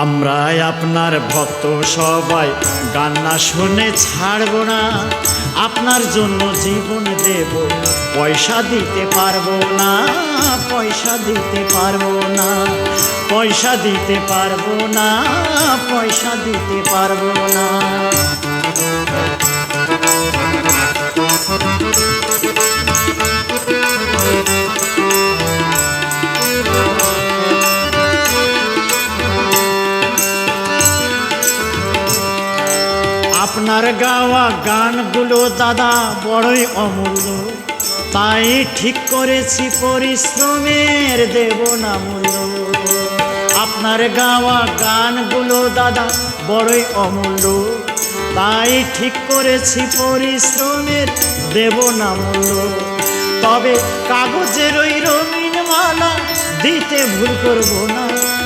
আমরা আপনার ভক্ত সবাই গান না শুনে ছাড়ব না, আপনার জন্য জীবন দেব, পয়সা দিতে পারবো না, পয়সা দিতে পারবো না, পয়সা দিতে পারবো না, পয়সা দিতে পারবো না। আপনার গাওয়া গানগুলো দাদা বড়ই অমূল্য, তাই ঠিক করেছি পরিশ্রমের দেব না মূল্য। আপনার গাওয়া গানগুলো দাদা বড়ই অমূল্য, তাই ঠিক করেছি পরিশ্রমের দেব না মূল্য। তবে কাগজের ওই রঙিন মালা দিতে ভুল করব না,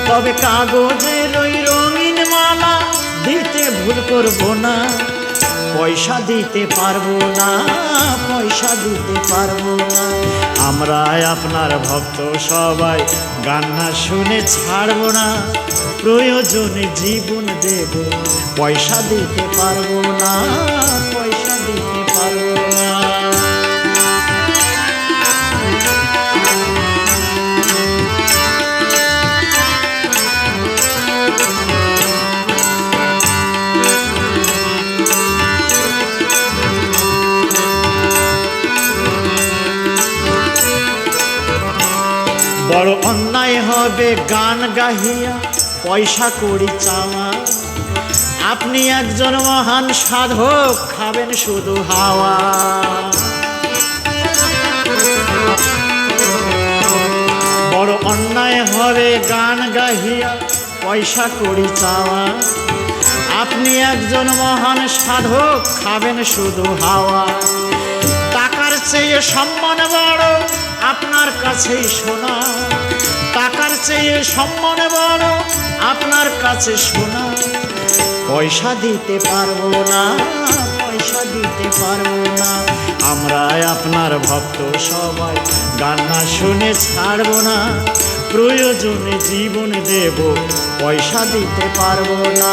তবে কাগজের ওই রঙিন মালা দিতে ভুল করব না। পয়সা দিতে পারবো না, পয়সা দিতে পারবো না। আমরা আপনার ভক্ত সবাই গান না শুনে ছাড়বো না, প্রয়োজনে জীবন দেব, পয়সা দিতে পারবো না, পয়সা দিতে পারবো না। বড় অন্যায় হবে গান গাহিয়া পয়সা করি চাওয়া, আপনি একজন মহান সাধক, খাবেন শুধু হাওয়া। বড় অন্যায় হবে গান গাহিয়া পয়সা করি চাওয়া, আপনি একজন মহান সাধক, খাবেন শুধু হাওয়া। টাকার চেয়ে সম্মান বড় আপনার কাছেই শোনা, টাকার চেয়ে সম্মান বড় আপনার কাছে শোনা। পয়সা দিতে পারবো না, পয়সা দিতে পারবো না। আমরা আপনার ভক্ত সবাই গান না শুনে ছাড়বো না, প্রয়োজনে জীবন দেব, পয়সা দিতে পারবো না,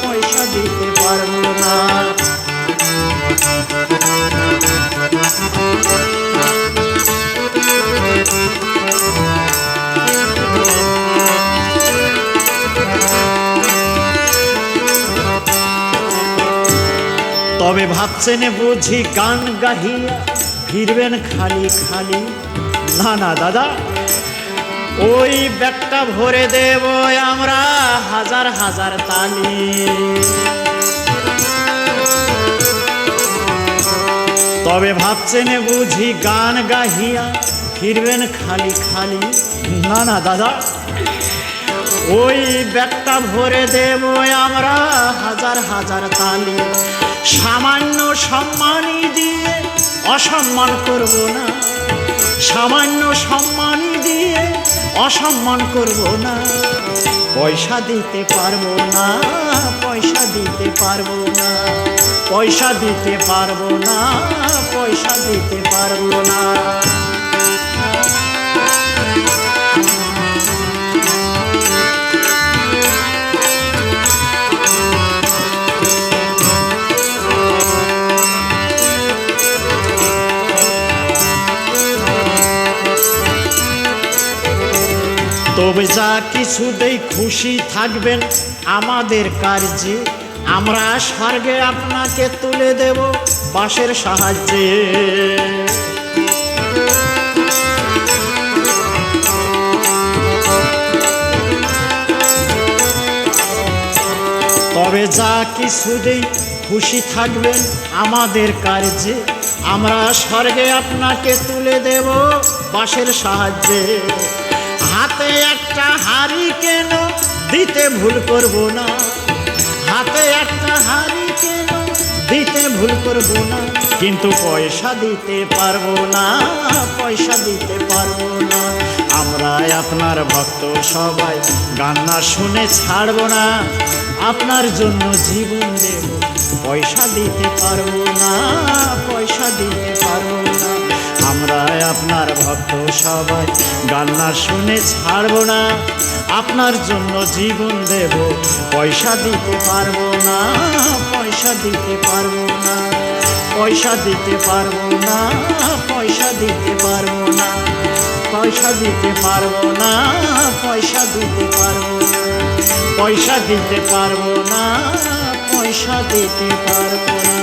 পয়সা দিতে পারবো না। তবে ভাবছেন বুঝি গান গাহিয়া ফিরবেন খালি খালি? না না দাদা, ওই ব্যাগটা ভরে দেব আমরা হাজার হাজার তালি। তবে ভাবছেন বুঝি গান গাহিয়া ফিরবেন খালি খালি? না না দাদা, ওই ব্যাগটা ভরে দেব আমরা হাজার হাজার তালি। সামান্য সম্মানই দিয়ে অসম্মান করব না, সামান্য সম্মানই দিয়ে অসম্মান করব না। পয়সা দিতে পারবো না, পয়সা দিতে পারবো না, পয়সা দিতে পারবো না, পয়সা দিতে পারবো না। তবে যা কিছু দেই খুশি থাকবেন আমাদের কার্যে, আমরা স্বর্গে আপনাকে তুলে দেব বাঁশের সাহায্যে। তবে যা কিছু দেই খুশি থাকবেন আমাদের কার্যে, আমরা স্বর্গে আপনাকে তুলে দেব বাঁশের সাহায্যে। হাতে একটা হাড়ি কেন দিতে ভুল করব না, হাতে একটা হাড়ি কেন দিতে ভুল করব না। কিন্তু পয়সা দিতে পারবো না, পয়সা দিতে পারবো না। আমরা আপনার ভক্ত সবাই গান না শুনে ছাড়বো না, আপনার জন্য জীবন দেব, পয়সা দিতে পারবো না, পয়সা দিতে পারবো না। আমরা সবাই আপনার ভক্ত সবাই, গান না শুনে ছাড়বো না, আপনার জন্য জীবন দেব, পয়সা দিতে পারবো না, পয়সা দিতে পারবো না, পয়সা দিতে পারবো না, পয়সা দিতে পারবো না, পয়সা দিতে পারবো না, পয়সা দিতে পারবো না, পয়সা দিতে পারবো না, পয়সা দিতে পারবো না।